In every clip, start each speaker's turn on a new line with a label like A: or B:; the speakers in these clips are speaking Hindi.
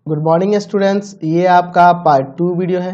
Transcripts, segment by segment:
A: गुड मॉर्निंग स्टूडेंट्स, ये आपका पार्ट 2 वीडियो है।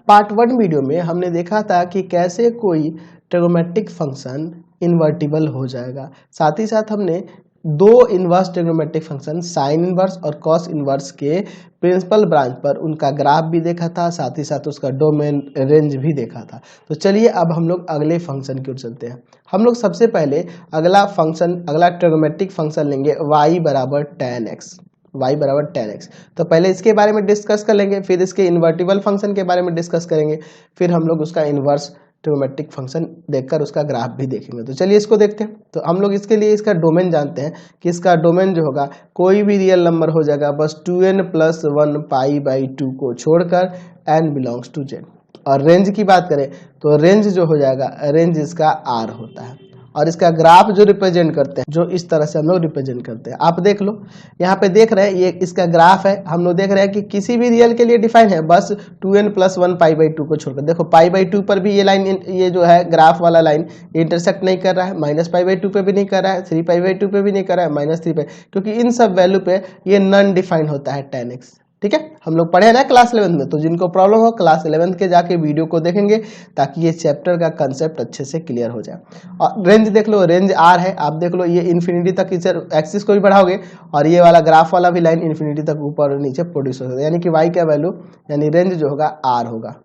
A: पार्ट 1 वीडियो में हमने देखा था कि कैसे कोई ट्रिग्नोमेट्रिक फंक्शन इन्वर्टिबल हो जाएगा। साथ ही साथ हमने दो inverse trigonometric function sine inverse और कॉस इन्वर्स के प्रिंसिपल ब्रांच पर उनका ग्राफ भी देखा था, साथ ही साथ उसका डोमेन रेंज भी देखा था। तो चलिए अब हम लोग अगले फंक्शन की ओर चलते हैं। हम लोग सबसे पहले अगला ट्रिग्नोमेट्रिक फंक्शन लेंगे y बराबर tan x। y बराबर tan x। तो पहले इसके बारे में डिस्कस कर लेंगे, फिर इसके इन्वर्टिबल फंक्शन के बारे में डिस्कस करेंगे, फिर हम लोग उसका इन्वर्स ट्रिग्नोमेट्रिक फंक्शन देखकर उसका ग्राफ भी देखेंगे। तो चलिए इसको देखते हैं। तो हम लोग इसके लिए इसका डोमेन जानते हैं कि इसका डोमेन जो होगा कोई भी रियल नंबर हो जाएगा बस 2n+1 π/2 को छोड़कर n बिलोंग्स टू z। और रेंज की बात करें तो रेंज जो हो जाएगा, रेंज इसका r होता है। और इसका ग्राफ जो रिप्रेजेंट करते हैं, जो इस तरह से हम लोग रिप्रेजेंट करते हैं, आप देख लो यहाँ पे देख रहे हैं, ये इसका ग्राफ है। हम लोग देख रहे हैं कि किसी भी रियल के लिए डिफाइन है बस 2n+1 π/2 को छोड़कर। देखो π/2 पर भी ये लाइन, ये जो है ग्राफ वाला लाइन इंटरसेक्ट नहीं कर रहा है, -π/2 पे भी नहीं कर रहा है, 3π/2 पे भी नहीं कर रहा है, -3π, क्योंकि इन सब वैल्यू पे ये नॉन डिफाइंड होता है tan x। ठीक है, हम लोग पढ़े हैं ना क्लास 11 में। तो जिनको प्रॉब्लम हो क्लास 11 के जाके वीडियो को देखेंगे ताकि ये चैप्टर का कंसेप्ट अच्छे से क्लियर हो जाए। और रेंज देख लो, रेंज r है, आप देख लो ये इन्फिनिटी तक इसे एक्सिस को भी बढ़ाओगे और ये वाला ग्राफ वाला भी लाइन इन्फिनिटी तक ऊपर और नीचे प्रोड्यूस होगा, यानी कि y का वैल्यू यानी रेंज जो होगा r होगा।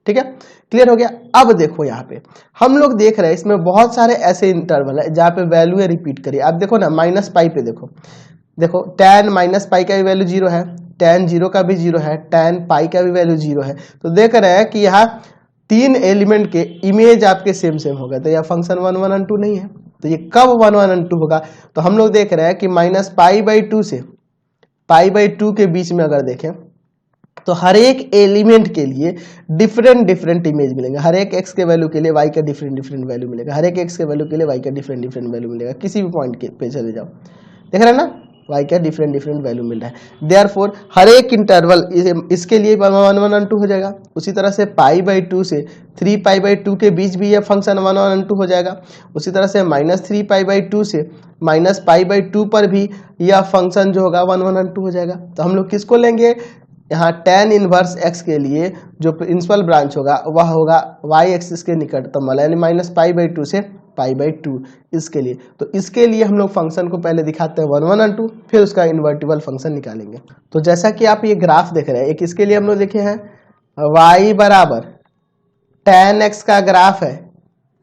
A: ठीक है, क्लियर हो गया। अब देखो यहाँ पे हम लोग देख रहे हैं इसमें बहुत सारे ऐसे इंटरवल है जहाँ पे वैल्यू है रिपीट करिए। आप देखो ना -π पे देखो tan -π का भी वैल्यू 0 है, tan 0 का भी 0 है, tan π का भी वैल्यू 0 है। तो देख रहे हैं कि यहाँ तीन एलिमेंट के इमेज आपके सेम होगा। तो यह फंक्शन 1 1 2 नहीं है। तो ये कब 1 1 2 होगा? तो हम लोग देख रहे हैं कि -π/2 से π/2 के बीच में अगर देखें तो हर एक एलिमेंट के लिए डिफरेंट इमेज मिलेंगे। हर एक x के वैल्यू के लिए y का डिफरेंट वैल्यू मिलेगा, हर एक x के वैल्यू के लिए y का डिफरेंट वैल्यू मिलेगा। किसी भी पॉइंट पे चले जाओ, देख रहे हैं ना y का डिफरेंट वैल्यू मिल रहा है। देयरफॉर हर एक इंटरवल इसके लिए 1 1 1 2 हो जाएगा। उसी तरह से π/2 से 3π/2 के बीच भी यह फंक्शन 1 1 2 हो जाएगा। उसी तरह से -3π/2 से -π/2 पर भी यह फंक्शन जो होगा 1 1 2 हो जाएगा। तो हम लोग किसको लेंगे यहाँ tan इनवर्स x के लिए जो प्रिंसिपल ब्रांच होगा वह होगा y एक्सिस के निकटतम वाला, यानी -π/2 से π/2 इसके लिए। तो इसके लिए हम लोग फंक्शन को पहले दिखाते हैं 1 1 2, फिर उसका इन्वर्टिबल फंक्शन निकालेंगे। तो जैसा कि आप ये ग्राफ देख रहे हैं, एक इसके लिए हम लोग देखे हैं y बराबर tan x का ग्राफ है।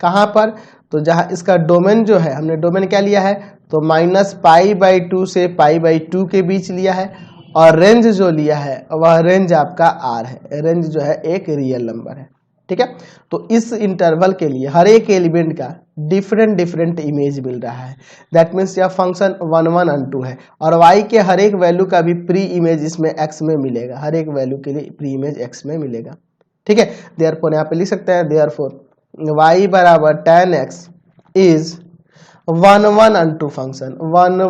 A: कहाँ पर? तो जहाँ इसका डोमेन जो है, हमने डोमेन क्या लिया है तो -π/2 से π/2 के बीच लिया है। और रेंज जो लिया है वह रेंज आपका r है, रेंज जो है एक रियल नंबर है। ठीक है, तो इस इंटरवल के लिए हर एक एलिमेंट का डिफरेंट इमेज मिल रहा है। दैट मीन्स यह फंक्शन 1 1 2 है और y के हर एक वैल्यू का भी प्री इमेज इसमें x में मिलेगा, हर एक वैल्यू के लिए प्री इमेज x में मिलेगा। ठीक है, देयरफॉर यहाँ पे लिख सकते हैं देयरफॉर y बराबर tan x is 1 1 2 function, 1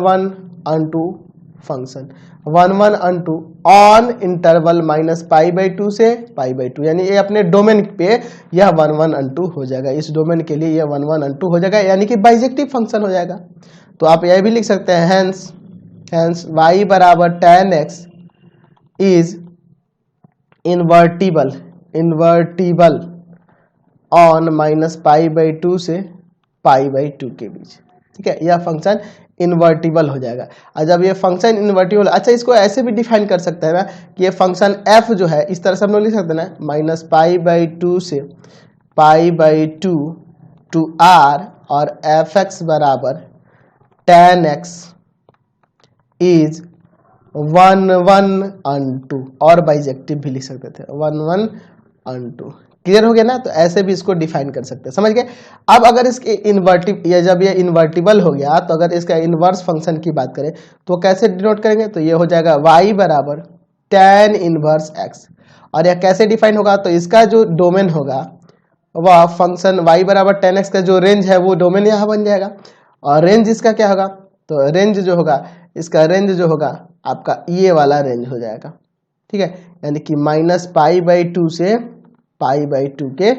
A: 1 2 function 1 1 2 on interval -π/2 से π/2, यानी ये अपने डोमेन पे यह 1 1 2 हो जाएगा। इस डोमेन के लिए यह 1 1 2 हो जाएगा, यानी कि बाइजेक्टिव फंक्शन हो जाएगा। तो आप यह भी लिख सकते हैं हैंस y बराबर tan x is invertible on -π/2 से π/2 के बीच। ठीक है, यह फंक्शन इन्वर्टिबल हो जाएगा। और जब ये फंक्शन इन्वर्टिबल, अच्छा इसको ऐसे भी डिफाइन कर सकते हैं ना कि ये फंक्शन f जो है इस तरह से हम लोग लिख सकते हैं ना -π/2 से π/2 टू r और fx बराबर tan x इज 1 1 2, और बाइजेक्टिव भी लिख सकते थे 1 1 2। क्लियर हो गया ना? तो ऐसे भी इसको डिफाइन कर सकते हैं, समझ गए। अब अगर इसके जब ये इन्वर्टिबल हो गया तो अगर इसका इन्वर्स फंक्शन की बात करें तो कैसे डिनोट करेंगे? तो ये हो जाएगा y बराबर tan इनवर्स x। और यह कैसे डिफाइन होगा? तो इसका जो डोमेन होगा वह फंक्शन y बराबर tan x का जो रेंज है वो डोमेन यहाँ बन जाएगा। और रेंज इसका क्या होगा? तो रेंज जो होगा, इसका रेंज जो होगा आपका ये वाला रेंज हो जाएगा। ठीक है, यानी कि -π/2 से π/2 के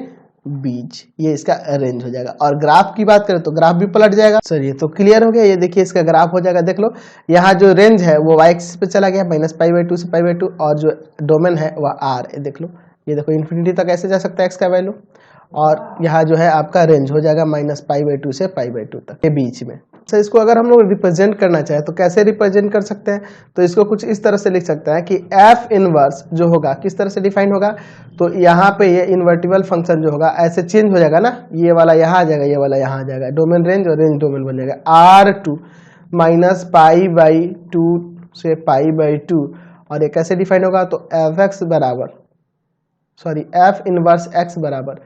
A: बीच, ये इसका रेंज हो जाएगा। और ग्राफ की बात करें तो ग्राफ भी पलट जाएगा। चलिए तो क्लियर हो गया, ये देखिए इसका ग्राफ हो जाएगा। देख लो यहाँ जो रेंज है वो y एक्सिस पे चला गया -π/2 से π/2, और जो डोमेन है वह r है। देख लो, ये देखो इन्फिनिटी तक ऐसे जा सकता है x का वैल्यू, और यहाँ जो है आपका रेंज हो जाएगा -π/2 से π/2 तक के बीच में। तो इसको अगर हम लोग रिप्रेजेंट करना चाहे तो कैसे रिप्रेजेंट कर सकते हैं, तो इसको कुछ इस तरह से लिख सकते हैं कि एफ इनवर्स जो होगा किस तरह से डिफाइन होगा, तो यहाँ पे ये इन्वर्टिबल फंक्शन जो होगा ऐसे चेंज हो जाएगा ना, ये वाला यहाँ आ जाएगा, ये वाला यहाँ आ जाएगा, डोमेन रेंज और रेंज डोमेन बन जाएगा R2 -π/2 से π/2। और ये कैसे डिफाइन होगा, तो एफ इनवर्स x बराबर,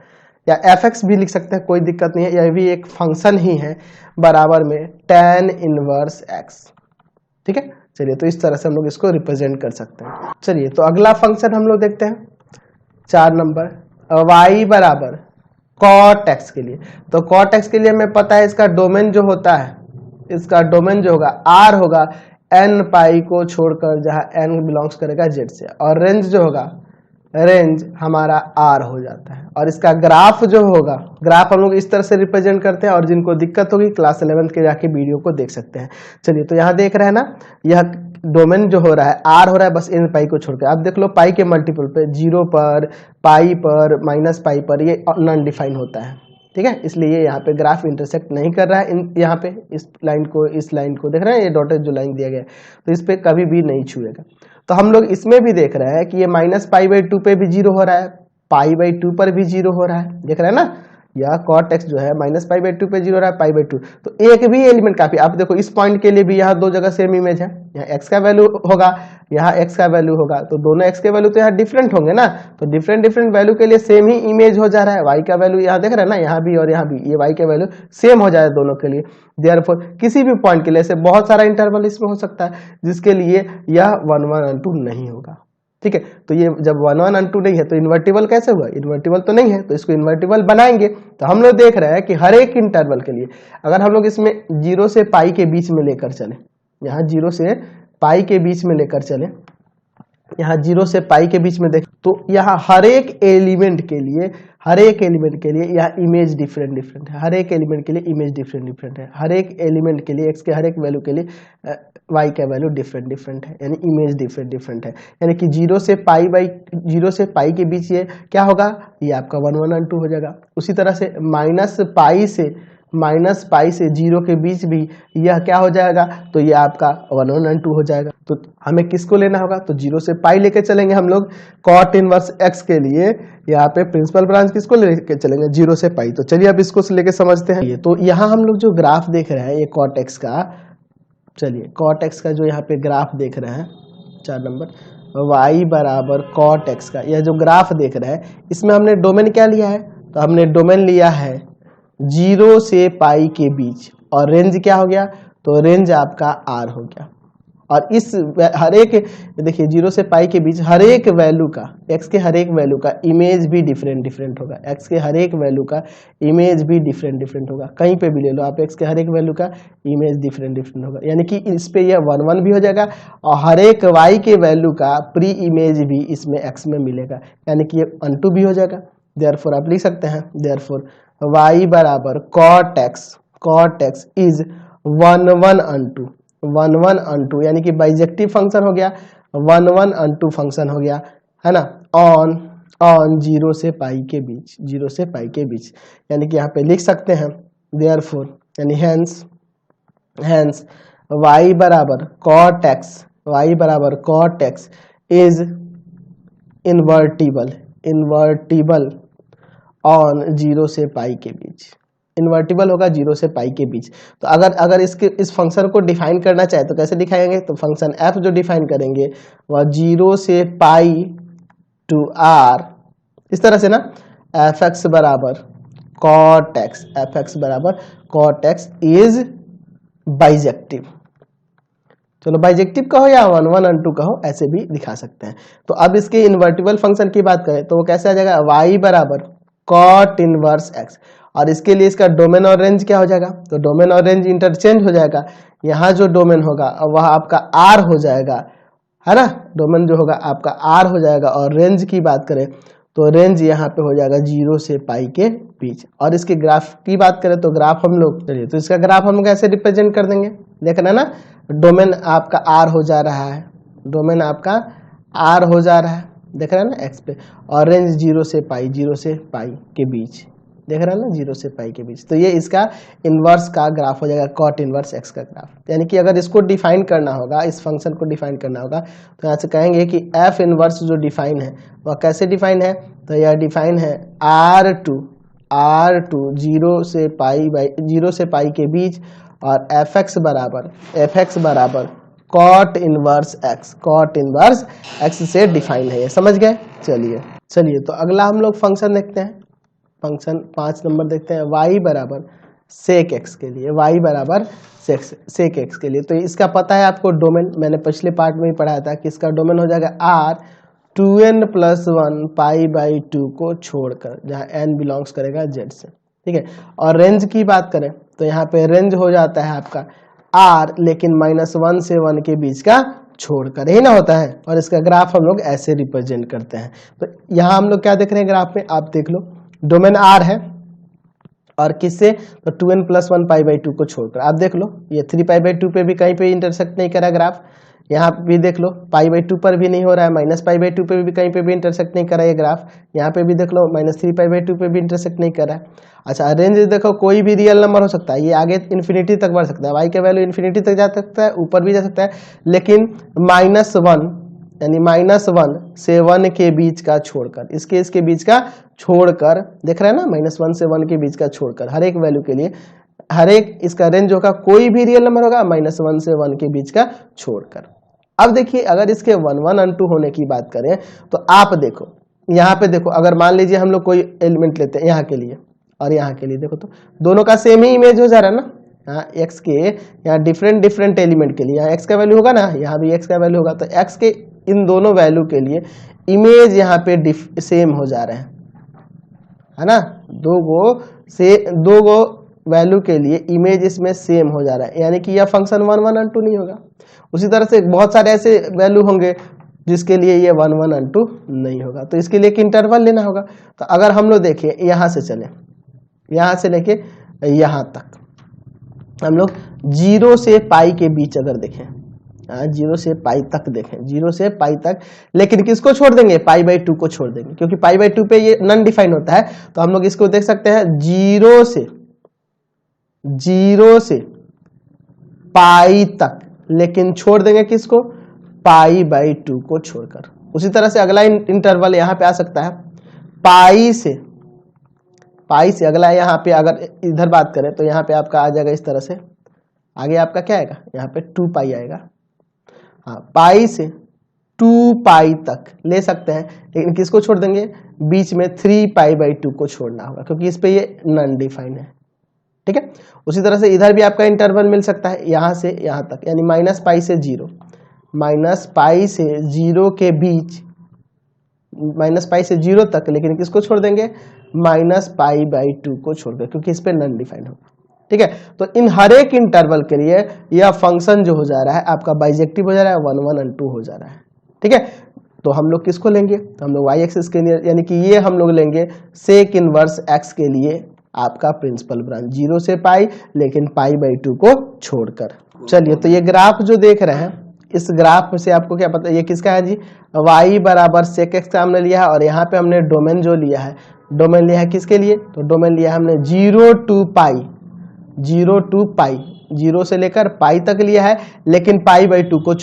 A: या fx भी लिख सकते हैं, कोई दिक्कत नहीं है, यह भी एक फंक्शन ही है, बराबर में tan इनवर्स x। ठीक है, चलिए तो इस तरह से हम लोग इसको रिप्रेजेंट कर सकते हैं। चलिए तो अगला फंक्शन हम लोग देखते हैं 4 नंबर, y बराबर cot x के लिए। तो cot x के लिए हमें पता है इसका डोमेन जो होता है, इसका डोमेन जो होगा r होगा n पाई को छोड़कर, जहां n बिलोंग्स करेगा z से, और रेंज जो होगा, रेंज हमारा r हो जाता है। और इसका ग्राफ जो होगा, ग्राफ हम लोग इस तरह से रिप्रेजेंट करते हैं, और जिनको दिक्कत होगी क्लास 11th के जाके वीडियो को देख सकते हैं। चलिए तो यहाँ देख रहे हैं ना, यह डोमेन जो हो रहा है r हो रहा है बस n पाई को छोड़कर। अब देख लो पाई के मल्टीपल पे, 0 पर, पाई पर, -π पर, ये नॉन डिफाइन होता है। ठीक है, इसलिए यहाँ पे ग्राफ इंटरसेक्ट नहीं कर रहा है, यहाँ पे इस लाइन को देख रहे हैं, ये डॉटेड जो लाइन दिया गया है, तो इस पे कभी भी नहीं छुएगा। तो हम लोग इसमें भी देख रहे हैं कि ये -π/2 पे भी 0 हो रहा है, π/2 पर भी 0 हो रहा है, देख रहे हैं ना, यह cot x जो है -π/2 पे 0 हो रहा है, π/2, तो एक भी एलिमेंट काफी। आप देखो इस पॉइंट के लिए भी यहाँ दो जगह सेम इमेज है, यहाँ x का वैल्यू होगा, यहाँ x का वैल्यू होगा, तो दोनों x के वैल्यू तो यहाँ डिफरेंट होंगे ना, तो डिफरेंट वैल्यू के लिए सेम ही इमेज हो जा रहा है। y का वैल्यू यहाँ देख रहे हैं ना, यहाँ भी और यहाँ भी, ये y के वैल्यू सेम हो जाए दोनों के लिए। देयरफॉर किसी भी पॉइंट के लिए, ऐसे बहुत सारा इंटरवल इसमें हो सकता है जिसके लिए यह 1 1 और 2 नहीं होगा। ठीक है, तो ये जब 1 1 और 2 नहीं है तो इन्वर्टिबल कैसे हुआ, इन्वर्टिबल तो नहीं है, तो इसको इन्वर्टिबल बनाएंगे। तो हम लोग देख रहे हैं कि हर एक इंटरवल के लिए अगर हम लोग इसमें 0 से पाई के बीच में लेकर चले, यहाँ 0 से पाई के बीच में लेकर चले, यहाँ 0 से पाई के बीच में देख, तो यहाँ हर एक एलिमेंट के लिए यहाँ इमेज डिफरेंट है, हर एक एलिमेंट के लिए इमेज डिफरेंट है, हर एक एलिमेंट के लिए x के हर एक वैल्यू के लिए y का वैल्यू डिफरेंट है, यानी इमेज डिफरेंट है। यानी कि 0 से पाई के बीच ये क्या होगा, ये आपका 1 1 और 2 हो जाएगा। उसी तरह से -π से 0 के बीच भी यह क्या हो जाएगा, तो ये आपका 1 1 और 2 हो जाएगा। तो हमें किसको लेना होगा, तो 0 से पाई लेके चलेंगे हम लोग cot इनवर्स x के लिए। यहाँ पे प्रिंसिपल ब्रांच किसको लेके चलेंगे, 0 से पाई। तो चलिए अब इसको लेके समझते हैं। तो यहाँ हम लोग जो ग्राफ देख रहे हैं ये cot x का, चलिए cot x का जो यहाँ पे ग्राफ देख रहे हैं 4 नंबर, y बराबर cot x का यह जो ग्राफ देख रहे हैं, इसमें हमने डोमेन क्या लिया है, तो हमने डोमेन लिया है 0 से पाई के बीच, और रेंज क्या हो गया, तो रेंज आपका r हो गया। और इस हर एक देखिए 0 से पाई के बीच हर एक वैल्यू का, x के हर एक वैल्यू का इमेज भी डिफरेंट होगा, x के हर एक वैल्यू का इमेज भी डिफरेंट होगा। कहीं पे भी ले लो आप, x के हर एक वैल्यू का इमेज डिफरेंट होगा, यानी कि इस पे यह 1 1 भी हो जाएगा, और हर एक y के वैल्यू का प्री इमेज भी इसमें x में मिलेगा, यानी कि ये 1 2 भी हो जाएगा। देयरफॉर आप लिख सकते हैं, देयरफॉर y बराबर cot x is 1 1 and 2, 1 1 and 2, यानी कि बाइजेक्टिव फंक्शन हो गया, 1 1 and 2 फंक्शन हो गया, है ना, ऑन 0 से पाई के बीच, 0 से पाई के बीच, यानी कि यहाँ पे लिख सकते हैं देयरफॉर, यानी हेंस y बराबर cot x is invertible on 0 से पाई के बीच, इन्वर्टिबल होगा 0 से पाई के बीच। तो अगर इस फंक्शन को डिफाइन करना चाहे तो कैसे दिखाएंगे, तो फंक्शन f जो डिफाइन करेंगे वह 0 से पाई टू r, इस तरह से ना, fx बराबर cot x इज बाइजेक्टिव। चलो बाइजेक्टिव कहो या 1 1 and 2 कहो, ऐसे भी दिखा सकते हैं। तो अब इसके इन्वर्टिबल फंक्शन की बात करें तो वो कैसे आ जाएगा, y बराबर cot इनवर्स x, और इसके लिए इसका डोमेन और रेंज क्या हो जाएगा, तो डोमेन और रेंज इंटरचेंज हो जाएगा। यहाँ जो डोमेन होगा वह आपका r हो जाएगा, है ना, डोमेन जो होगा आपका r हो जाएगा, और रेंज की बात करें तो रेंज यहाँ पे हो जाएगा 0 से पाई के बीच। और इसके ग्राफ की बात करें तो ग्राफ हम लोग चलिए तो इसका ग्राफ हम कैसे रिप्रेजेंट कर देंगे, देख रहे हैं ना, डोमेन आपका आर हो जा रहा है, डोमेन आपका आर हो जा रहा है, देख रहे हैं ना एक्स पे, और रेंज 0 से पाई के बीच, देख रहे हैं ना 0 से पाई के बीच। तो ये इसका इन्वर्स का ग्राफ हो जाएगा, कॉट इन्वर्स एक्स का ग्राफ। यानी कि अगर इसको डिफाइन करना होगा, इस फंक्शन को डिफाइन करना होगा, तो यहाँ से कहेंगे कि एफ इन्वर्स जो डिफाइन है वह कैसे डिफाइन है, तो यह डिफाइन है R2 0 से पाई के बीच, और एफ एक्स बराबर कॉट इन्वर्स एक्स से डिफाइन है, ये समझ गए। चलिए तो अगला हम लोग फंक्शन देखते हैं, फंक्शन 5 नंबर देखते हैं, y बराबर सेक एक्स के लिए, y बराबर सेक एक्स के लिए। तो इसका पता है आपको डोमेन, मैंने पिछले पार्ट में ही पढ़ाया था कि इसका डोमेन हो जाएगा r 2n+1 π/2 को छोड़कर, जहाँ n बिलोंग्स करेगा z से, ठीक है। और रेंज की बात करें तो यहाँ पे रेंज हो जाता है आपका r, लेकिन -1 से 1 के बीच का छोड़कर ही ना होता है। और इसका ग्राफ हम लोग ऐसे रिप्रेजेंट करते हैं। तो यहाँ हम लोग क्या देख रहे हैं ग्राफ में, आप देख लो, डोमेन R है और किससे, तो 2n+1 π/2 को छोड़कर। आप देख लो ये 3 π/2 पे भी कहीं पे इंटरसेक्ट नहीं करा ग्राफ, यहाँ भी देख लो π/2 पर भी नहीं हो रहा है, -π/2 पे भी कहीं पे भी इंटरसेक्ट नहीं करा ये ग्राफ, यहाँ पे भी देख लो -3 π/2 पे भी इंटरसेक्ट नहीं करा है। अच्छा रेंज देखो, कोई भी रियल नंबर हो सकता है, ये आगे इन्फिनिटी तक बढ़ सकता है, y का वैल्यू इन्फिनिटी तक जा सकता है, ऊपर भी जा सकता है, लेकिन -1 यानी -1 से 1 के बीच का छोड़कर, इसके बीच का छोड़कर, देख रहे हैं ना, -1 से 1 के बीच का छोड़कर, हर एक वैल्यू के लिए, हर एक इसका रेंज होगा, कोई भी रियल नंबर होगा -1 से 1 के बीच का छोड़कर। अब देखिए अगर इसके 1 1 और 2 होने की बात करें तो आप देखो यहाँ पे देखो, अगर मान लीजिए हम लोग कोई एलिमेंट लेते हैं यहाँ के लिए और यहाँ के लिए, देखो तो दोनों का सेम ही इमेज हो जा रहा है ना, यहाँ x के यहाँ डिफरेंट एलिमेंट के लिए यहाँ x का वैल्यू होगा ना, यहाँ भी x का वैल्यू होगा, तो x के इन दोनों वैल्यू के लिए इमेज यहाँ पे सेम हो जा रहे हैं, है ना, दो गो वैल्यू के लिए इमेज इसमें सेम हो जा रहा है, यानी कि यह फंक्शन 1 1 और 2 नहीं होगा। उसी तरह से बहुत सारे ऐसे वैल्यू होंगे जिसके लिए ये 1 1 और 2 नहीं होगा, तो इसके लिए एक इंटरवल लेना होगा। तो अगर हम लोग देखिए यहाँ से चले, यहाँ से लेके यहाँ तक हम लोग 0 से पाई के बीच अगर देखें, 0 से पाई तक देखें, 0 से पाई तक, लेकिन किसको छोड़ देंगे, π/2 को छोड़ देंगे, क्योंकि π/2 पे ये नॉन डिफाइन होता है। तो हम लोग इसको देख सकते हैं 0 से पाई तक, लेकिन छोड़ देंगे किसको, π/2 को छोड़कर। उसी तरह से अगला इंटरवल यहाँ पे आ सकता है, पाई से अगला यहाँ पे अगर इधर बात करें तो यहाँ पे आपका आ जाएगा इस तरह से, आगे आपका क्या आएगा, यहाँ पे 2 पाई आएगा, हाँ, पाई से 2 पाई तक ले सकते हैं, लेकिन किसको छोड़ देंगे, बीच में 3 π/2 को छोड़ना होगा, क्योंकि इस पे ये नॉन डिफाइन है, ठीक है। उसी तरह से इधर भी आपका इंटरवल मिल सकता है, यहाँ से यहाँ तक, यानी -π से 0, -π से 0 के बीच, -π से 0 तक, लेकिन किसको छोड़ देंगे, -π/2 को छोड़कर, क्योंकि इस पे नॉन डिफाइन होगा, ठीक है। तो इन हर एक इंटरवल के लिए यह फंक्शन जो हो जा रहा है आपका बाइजेक्टिव हो जा रहा है, 1 1 और 2 हो जा रहा है, ठीक है। तो हम लोग किसको लेंगे, तो हम लोग y एक्सिस के लिए, यानी कि ये हम लोग लेंगे सेक इनवर्स x के लिए आपका प्रिंसिपल ब्रांच 0 से पाई, लेकिन π/2 को छोड़कर। चलिए तो ये ग्राफ जो देख रहे हैं, इस ग्राफ से आपको क्या पता, ये किसका है जी, y बराबर सेक एक्स का हमने लिया है, और यहाँ पे हमने डोमेन जो लिया है, डोमेन लिया है किसके लिए, तो डोमेन लिया है हमने 0 to पाई, 0 से लेकर पाई तक लिया है, लेकिन π/2 को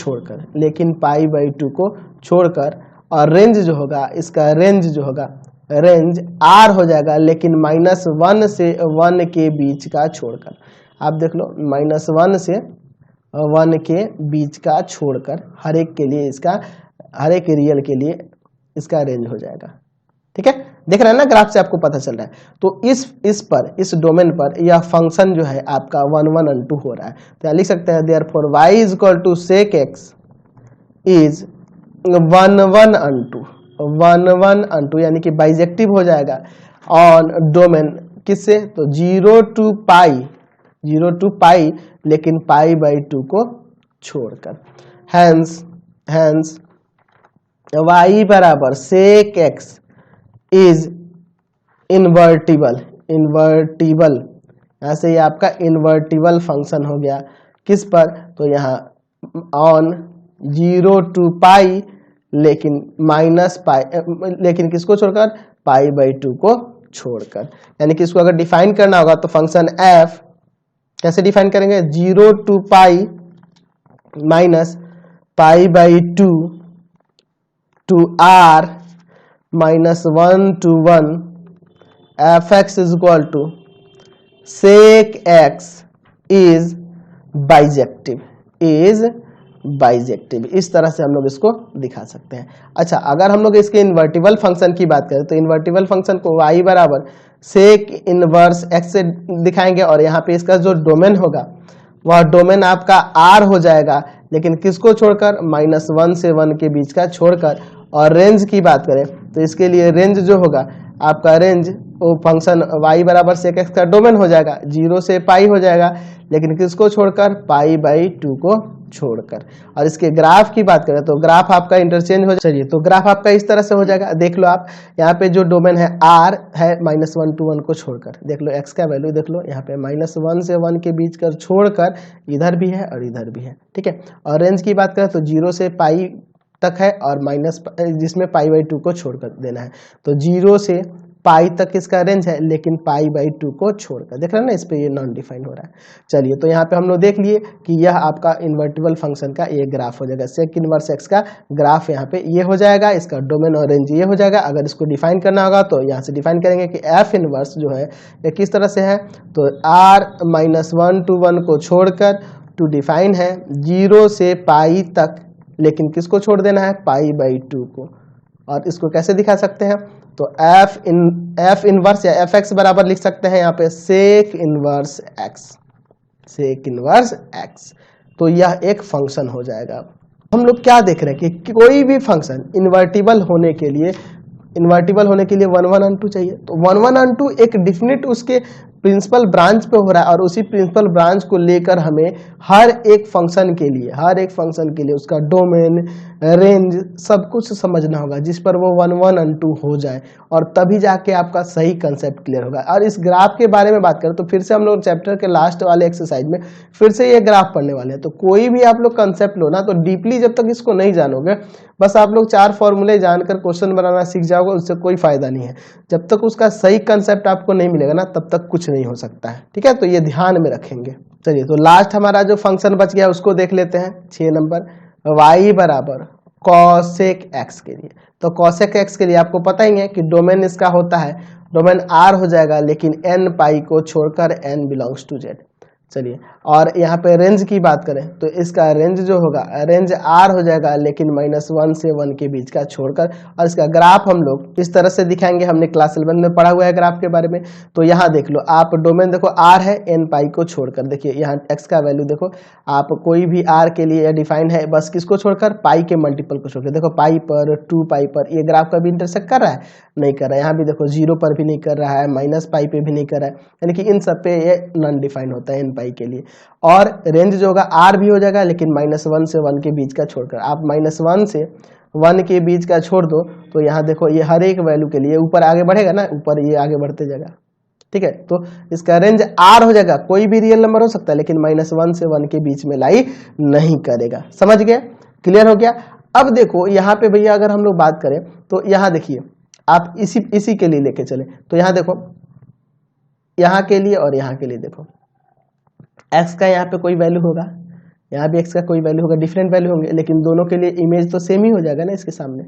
A: छोड़कर, और रेंज जो होगा, इसका रेंज जो होगा, रेंज R हो जाएगा, लेकिन -1 से 1 के बीच का छोड़कर। आप देख लो -1 से 1 के बीच का छोड़कर, हर एक के लिए इसका, हर एक रियल के लिए इसका रेंज हो जाएगा, ठीक है। देख रहे हैं ना ग्राफ से आपको पता चल रहा है। तो इस डोमेन पर यह फंक्शन जो है आपका 1 1 और 2 हो रहा है। तो यहाँ लिख सकते हैं therefore y = sec x is 1 1 और 2, 1 1 और 2, यानी कि बाइजेक्टिव हो जाएगा ऑन डोमेन किससे, तो 0 to पाई, लेकिन π/2 को छोड़कर। हैंस y बराबर sec x is invertible. Invertible यहाँ से ये आपका इन्वर्टिबल फंक्शन हो गया। किस पर? तो यहाँ ऑन 0 to पाई, लेकिन माइनस पाई, लेकिन किसको छोड़कर? पाई बाई 2 को छोड़कर। यानी कि इसको अगर डिफाइन करना होगा तो फंक्शन f कैसे डिफाइन करेंगे? 0 to pi minus pi by 2 to r minus 1 to 1 f x is equal to sec x is bijective. Is bijective, इस तरह से हम लोग इसको दिखा सकते हैं। अच्छा, अगर हम लोग इसके इन्वर्टिबल फंक्शन की बात करें तो इन्वर्टिबल फंक्शन को y बराबर सेक इनवर्स x से दिखाएंगे, और यहाँ पे इसका जो डोमेन होगा वह डोमेन आपका r हो जाएगा, लेकिन किसको छोड़कर? -1 से 1 के बीच का छोड़कर। और रेंज की बात करें तो इसके लिए रेंज जो होगा आपका, रेंज वो फंक्शन y बराबर सेक एक्स का डोमेन हो जाएगा, 0 से पाई हो जाएगा, लेकिन किसको छोड़कर? पाई बाई 2 को छोड़कर। और इसके ग्राफ की बात करें तो ग्राफ आपका इंटरचेंज हो जाएगा। तो ग्राफ आपका इस तरह से हो जाएगा, देख लो आप यहाँ पे जो डोमेन है r है -1 to 1 को छोड़कर, देख लो x का वैल्यू देख लो यहाँ पे -1 से 1 के बीच कर छोड़कर, इधर भी है और इधर भी है, ठीक है। और रेंज की बात करें तो 0 से पाई तक है, और माइनस जिसमें पाई बाई 2 को छोड़कर देना है। तो 0 से पाई तक इसका रेंज है, लेकिन पाई बाई 2 को छोड़कर, देख रहे हैं ना, इस पे ये नॉन डिफाइंड हो रहा है। चलिए, तो यहाँ पे हम लोग देख लिए कि यह आपका इन्वर्टिबल फंक्शन का ये ग्राफ हो जाएगा। सेक इनवर्स एक्स का ग्राफ यहाँ पे ये हो जाएगा, इसका डोमेन और रेंज ये हो जाएगा। अगर इसको डिफाइन करना होगा तो यहाँ से डिफाइन करेंगे कि एफ इनवर्स जो है ये किस तरह से है, तो r -1 to 1 को छोड़कर, टू डिफाइन है 0 से पाई तक, लेकिन किसको छोड़ देना है? पाई बाई 2 को। और इसको कैसे दिखा सकते हैं? तो एफ इनवर्स या एफ एक्स बराबर लिख सकते हैं यहाँ पे sec inverse x. Sec inverse x, तो यह एक फंक्शन हो जाएगा। हम लोग क्या देख रहे हैं कि कोई भी फंक्शन इन्वर्टिबल होने के लिए 1 1 अनटू चाहिए। तो 1 1 अनटू एक डिफिनिट उसके प्रिंसिपल ब्रांच पे हो रहा है, और उसी प्रिंसिपल ब्रांच को लेकर हमें हर एक फंक्शन के लिए उसका डोमेन, रेंज सब कुछ समझना होगा, जिस पर वो 1 1 अनटू हो जाए, और तभी जाके आपका सही कंसेप्ट क्लियर होगा। और इस ग्राफ के बारे में बात करें तो फिर से हम लोग चैप्टर के लास्ट वाले एक्सरसाइज में फिर से ये ग्राफ पढ़ने वाले हैं। तो कोई भी आप लोग कंसेप्ट लो ना, तो डीपली जब तक इसको नहीं जानोगे, बस आप लोग 4 फॉर्मूले जानकर क्वेश्चन बनाना सीख जाओगे, उससे कोई फायदा नहीं है। जब तक उसका सही कंसेप्ट आपको नहीं मिलेगा ना, तब तक कुछ नहीं हो सकता है, ठीक है। तो ये ध्यान में रखेंगे। चलिए, तो लास्ट हमारा जो फंक्शन बच गया उसको देख लेते हैं। 6 नंबर, y बराबर कॉसेक एक्स के लिए। तो कॉसेक एक्स के लिए आपको पता ही है कि डोमेन इसका होता है, डोमेन r हो जाएगा, लेकिन n पाई को छोड़कर n बिलोंग्स टू z। चलिए, और यहाँ पे रेंज की बात करें तो इसका रेंज जो होगा, रेंज r हो जाएगा, लेकिन -1 से 1 के बीच का छोड़कर। और इसका ग्राफ हम लोग इस तरह से दिखाएंगे, हमने क्लास 11 में पढ़ा हुआ है ग्राफ के बारे में। तो यहाँ देख लो आप, डोमेन देखो r है, n पाई को छोड़कर, देखिए यहाँ x का वैल्यू देखो आप, कोई भी r के लिए डिफाइंड है, बस किसको छोड़कर? पाई के मल्टीपल को छोड़कर। देखो पाई पर, 2 पाई पर, ये ग्राफ कभी इंटरसेक्ट कर रहा है? नहीं कर रहा है। यहाँ भी देखो 0 पर भी नहीं कर रहा है, माइनस पाई पे भी नहीं कर रहा है, यानी कि इन सब पे ये नॉन डिफाइंड होता है n पाई के लिए। और रेंज जो होगा r भी हो जाएगा, लेकिन -1 से 1 के बीच का छोड़कर। आप -1 से 1 के बीच का छोड़ दो, तो यहाँ देखो ये हर एक वैल्यू के लिए ऊपर आगे बढ़ेगा ना, ऊपर ये आगे बढ़ते जाएगा, ठीक है। तो इसका रेंज r हो जाएगा, कोई भी रियल नंबर हो सकता है, लेकिन -1 से 1 के बीच में लाई नहीं करेगा। समझ गए? क्लियर हो गया? अब देखो यहाँ पे भैया, अगर हम लोग बात करें तो यहाँ देखिए, आप इसी के लिए लेके चले, तो यहाँ देखो, यहाँ के लिए और यहाँ के लिए देखो, x का यहाँ पे कोई वैल्यू होगा, यहाँ भी x का कोई वैल्यू होगा, डिफरेंट वैल्यू होंगे, लेकिन दोनों के लिए इमेज तो सेम ही हो जाएगा ना इसके सामने।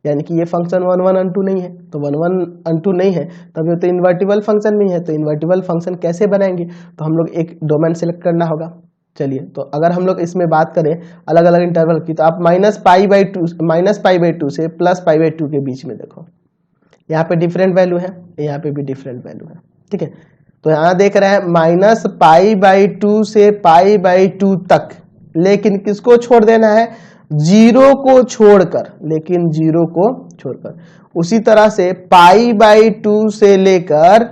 A: यानी कि ये फंक्शन 1 1 अनटू नहीं है, तो 1 1 अनटू नहीं है, तब ये तो इन्वर्टिबल फंक्शन नहीं है। तो इन्वर्टिबल फंक्शन कैसे बनाएंगे? तो हम लोग एक डोमेन सेलेक्ट करना होगा। चलिए, तो अगर हम लोग इसमें बात करें अलग अलग इंटरवल की, तो आप -पाई/2 से +पाई/2 के बीच में देखो, यहाँ पे डिफरेंट वैल्यू है, यहाँ पे भी डिफरेंट वैल्यू है, ठीक है। तो यहाँ देख रहे हैं -पाई/2 से पाई/2 तक, लेकिन किसको छोड़ देना है? 0 को छोड़कर, लेकिन 0 को छोड़कर। उसी तरह से पाई/2 से लेकर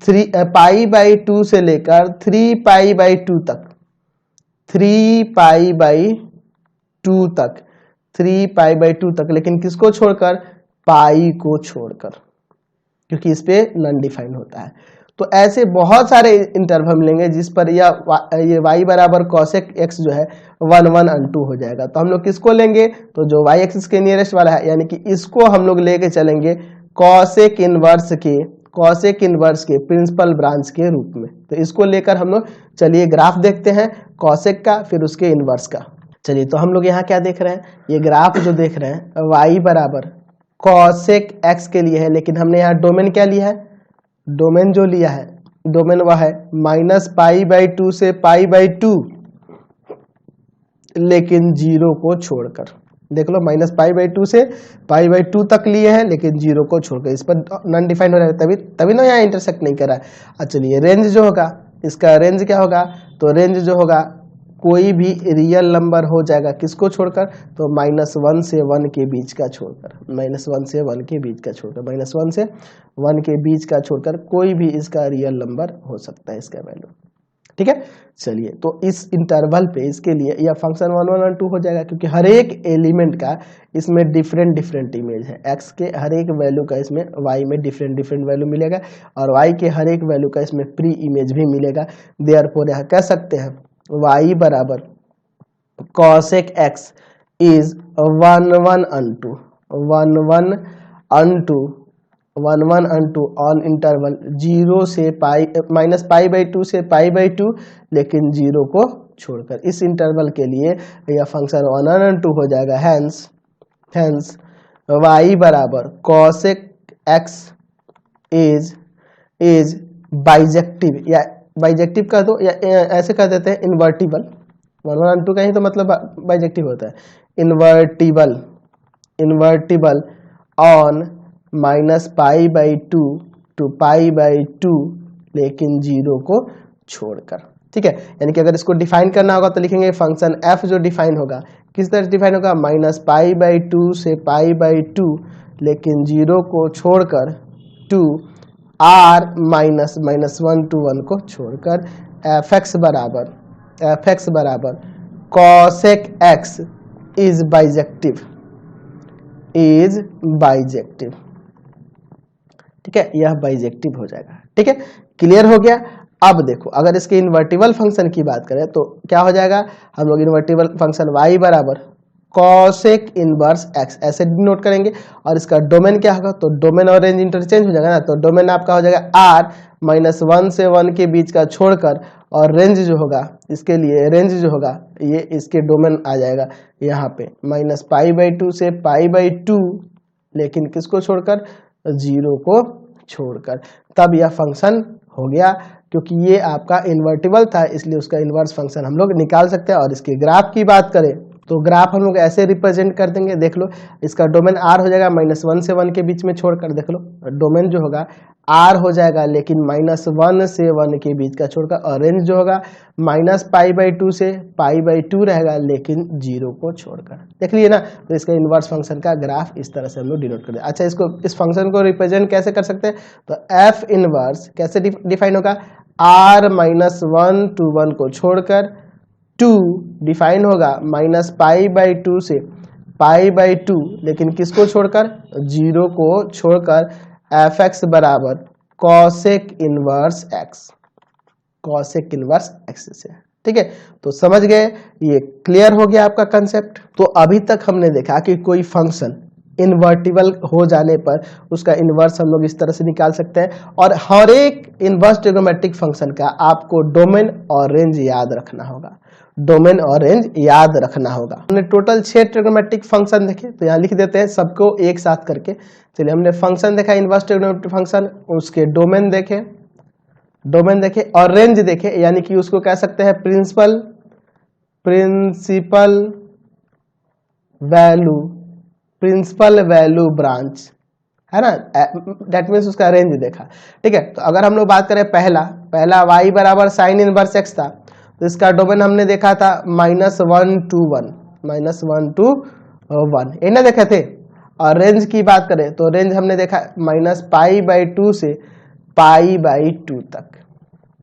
A: 3 3π/2 तक, 3π/2 तक, लेकिन किसको छोड़कर? पाई को छोड़कर, क्योंकि इस पे नॉन डिफाइन होता है। तो ऐसे बहुत सारे इंटरवल हम लेंगे जिस पर ये y बराबर कॉसेक x जो है 1 1 और 2 हो जाएगा। तो हम लोग किसको लेंगे, तो जो y एक्सिस के नियरेस्ट वाला है यानी कि इसको हम लोग लेके चलेंगे कॉसेक इनवर्स के प्रिंसिपल ब्रांच के रूप में। तो इसको लेकर हम लोग चलिए ग्राफ देखते हैं कॉसेक का, फिर उसके इनवर्स का। चलिए तो हम लोग यहाँ क्या देख रहे हैं, ये ग्राफ जो देख रहे हैं y बराबर कॉसेक x के लिए है, लेकिन हमने यहाँ डोमेन क्या लिया है, डोमेन जो लिया है डोमेन वह है -π/2 से π/2, लेकिन 0 को छोड़कर। देख लो -π/2 से π/2 तक लिए हैं, लेकिन 0 को छोड़कर। इस पर नॉन डिफाइंड हो रहा है, तभी ना यहाँ इंटरसेक्ट नहीं कर रहा है। अच्छा चलिए रेंज जो होगा, इसका रेंज क्या होगा, तो रेंज जो होगा कोई भी रियल नंबर हो जाएगा किसको छोड़कर, तो -1 से 1 के बीच का छोड़कर, -1 से 1 के बीच का छोड़कर, -1 से 1 के बीच का छोड़कर कोई भी इसका रियल नंबर हो सकता है इसका वैल्यू। ठीक है, चलिए तो इस इंटरवल पे इसके लिए यह फंक्शन 1 1 और 2 हो जाएगा, क्योंकि हर एक एलिमेंट का इसमें डिफरेंट इमेज है। x के हर एक वैल्यू का इसमें y में डिफरेंट वैल्यू मिलेगा, और y के हर एक वैल्यू का इसमें प्री इमेज भी मिलेगा। देयरफॉर यहाँ कह सकते हैं y बराबर कॉसेक x इज 1 1 और 2, 1 1 और 2 ऑन इंटरवल 0 से -π/2 से π/2, लेकिन 0 को छोड़कर। इस इंटरवल के लिए यह फंक्शन 1 1 और 2 हो जाएगा। हेंस y बराबर कॉसेक x इज बाइजेक्टिव, या बाइजेक्टिव का दो, या ऐसे कह देते हैं इन्वर्टिबल। 1 1 और 2 का ही तो मतलब बाइजेक्टिव होता है। इन्वर्टिबल ऑन -π/2 to π/2, लेकिन 0 को छोड़कर। ठीक है, यानी कि अगर इसको डिफाइन करना होगा तो लिखेंगे फंक्शन f जो डिफाइन होगा किस तरह से डिफाइन होगा, -π/2 से π/2, लेकिन 0 को छोड़कर 2 r -1 to 1 को छोड़कर fx बराबर cosec x इज बाइजेक्टिव। ठीक है, यह बाइजेक्टिव हो जाएगा। ठीक है, क्लियर हो गया। अब देखो अगर इसके इन्वर्टिबल फंक्शन की बात करें तो क्या हो जाएगा, हम लोग इन्वर्टिबल फंक्शन y बराबर कॉसेक इनवर्स x ऐसे डिनोट करेंगे, और इसका डोमेन क्या होगा, तो डोमेन और रेंज इंटरचेंज हो जाएगा ना, तो डोमेन आपका हो जाएगा r -1 से 1 के बीच का छोड़कर, और रेंज जो होगा इसके लिए रेंज जो होगा ये इसके डोमेन आ जाएगा यहाँ पे -π/2 से π/2, लेकिन किसको छोड़कर, 0 को छोड़कर। तब यह फंक्शन हो गया, क्योंकि ये आपका इन्वर्टिबल था इसलिए उसका इन्वर्स फंक्शन हम लोग निकाल सकते हैं। और इसके ग्राफ की बात करें तो ग्राफ हम लोग ऐसे रिप्रेजेंट कर देंगे। देख लो इसका डोमेन r हो जाएगा -1 से 1 के बीच में छोड़कर, देख लो डोमेन जो होगा r हो जाएगा, लेकिन -1 से 1 के बीच का छोड़कर, और रेंज जो होगा -π/2 से π/2 रहेगा, लेकिन 0 को छोड़कर। देख लिए ना, तो इसका इन्वर्स फंक्शन का ग्राफ इस तरह से हम लोग डिनोट कर दे। अच्छा, इसको इस फंक्शन को रिप्रेजेंट कैसे कर सकते हैं, तो f इनवर्स कैसे डिफाइन होगा, r -1 to 1 को छोड़कर 2 डिफाइन होगा -π/2 से π/2, लेकिन किसको छोड़कर, 0 को छोड़कर fx बराबर कॉसेक इनवर्स x से। ठीक है, तो समझ गए, ये क्लियर हो गया आपका कंसेप्ट। तो अभी तक हमने देखा कि कोई फंक्शन इन्वर्टिबल हो जाने पर उसका इन्वर्स हम लोग इस तरह से निकाल सकते हैं, और हर एक इन्वर्स ट्रिग्नोमेट्रिक फंक्शन का आपको डोमेन और रेंज याद रखना होगा। हमने टोटल 6 ट्रिग्नोमेट्रिक फंक्शन देखे, तो यहाँ लिख देते हैं सबको एक साथ करके। चलिए, हमने फंक्शन देखा इन्वर्स ट्रिग्नोमेट्रिक फंक्शन, उसके डोमेन देखे और रेंज देखे, यानी कि उसको कह सकते हैं प्रिंसिपल वैल्यू ब्रांच, है ना, दैट मीन्स उसका रेंज देखा। ठीक है, तो अगर हम लोग बात करें पहला y बराबर साइन इनवर्स x था, तो इसका डोमेन हमने देखा था -1 to 1 ये ना देखे थे। और रेंज की बात करें तो रेंज हमने देखा -π/2 से π/2 तक।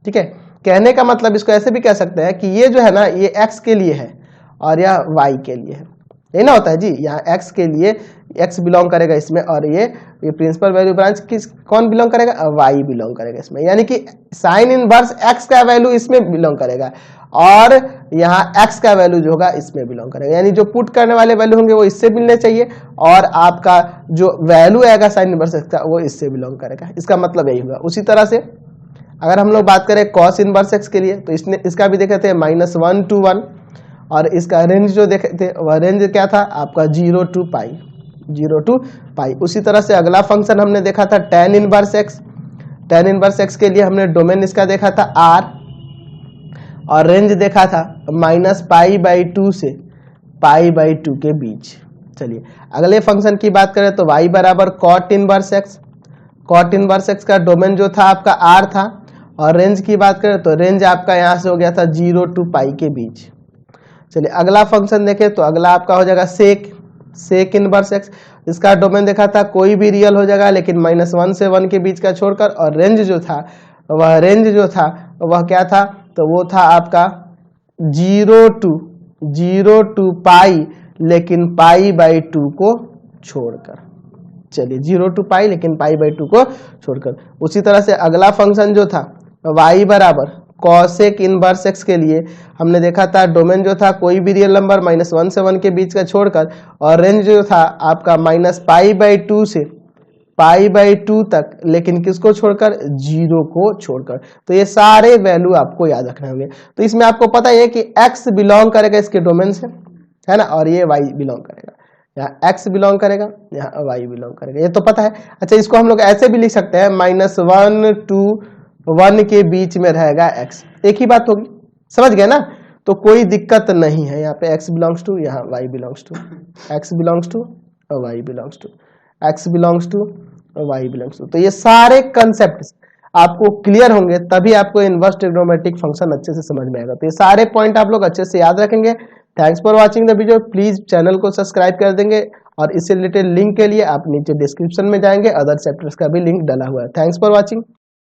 A: ठीक है, कहने का मतलब इसको ऐसे भी कह सकते हैं कि ये जो है ना, ये x के लिए है और यह y के लिए है। यही ना होता है जी। यहाँ x के लिए x बिलोंग करेगा इसमें, और ये प्रिंसिपल वैल्यू ब्रांच किस कौन बिलोंग करेगा, y बिलोंग करेगा इसमें, यानी कि साइन इनवर्स x का वैल्यू इसमें बिलोंग करेगा और यहाँ x का वैल्यू जो होगा इसमें बिलोंग करेगा, यानी जो पुट करने वाले वैल्यू होंगे वो इससे मिलने चाहिए और आपका जो वैल्यू आएगा साइन इनवर्स x का वो इससे बिलोंग करेगा। इसका मतलब यही होगा। उसी तरह से अगर हम लोग बात करें कॉस इनवर्स x के लिए, तो इसका भी देखे थे -1 to 1, और इसका रेंज जो देखे थे वह रेंज क्या था आपका 0 to पाई। उसी तरह से अगला फंक्शन हमने देखा था tan inverse x। tan inverse x के लिए हमने डोमेन इसका देखा था r और रेंज देखा था -π/2 से π/2 के बीच। चलिए अगले फंक्शन की बात करें तो y बराबर cot inverse x। cot inverse x का डोमेन जो था आपका r था और रेंज की बात करें तो रेंज आपका यहाँ से हो गया था 0 to पाई के बीच। चलिए अगला फंक्शन देखें तो अगला आपका हो जाएगा सेक इनवर्स x। इसका डोमेन देखा था कोई भी रियल हो जाएगा लेकिन -1 से 1 के बीच का छोड़कर, और रेंज जो था वह क्या था, तो वो था आपका 0 to पाई लेकिन π/2 को छोड़कर। चलिए 0 to पाई लेकिन π/2 को छोड़कर। उसी तरह से अगला फंक्शन जो था y बराबर कॉसेक इनवर्स x के लिए हमने देखा था डोमेन जो था कोई भी रियल नंबर -1 से 1 के बीच का छोड़कर, और रेंज जो था आपका -π/2 से π/2 तक, लेकिन किसको छोड़कर, 0 को छोड़कर। तो ये सारे वैल्यू आपको याद रखने होंगे। तो इसमें आपको पता है कि x बिलोंग करेगा इसके डोमेन से, है ना, और ये y बिलोंग करेगा, यहाँ x बिलोंग करेगा, यहाँ y बिलोंग करेगा, ये तो पता है। अच्छा इसको हम लोग ऐसे भी लिख सकते हैं -1 to 1 के बीच में रहेगा x, एक ही बात होगी, समझ गए ना। तो कोई दिक्कत नहीं है, यहाँ पे x बिलोंग्स टू, यहाँ y belongs to, x belongs to और y belongs to, x belongs to और y बिलोंग्स टू। तो ये सारे कंसेप्ट आपको क्लियर होंगे तभी आपको इनवर्स ट्रिग्नोमेट्रिक फंक्शन अच्छे से समझ में आएगा। तो ये सारे पॉइंट आप लोग अच्छे से याद रखेंगे। Thanks for watching the video. Please channel को सब्सक्राइब कर देंगे और इससे रिलेटेड लिंक के लिए आप नीचे डिस्क्रिप्शन में जाएंगे, अदर चैप्टर्स का भी लिंक डाला हुआ है। Thanks for watching.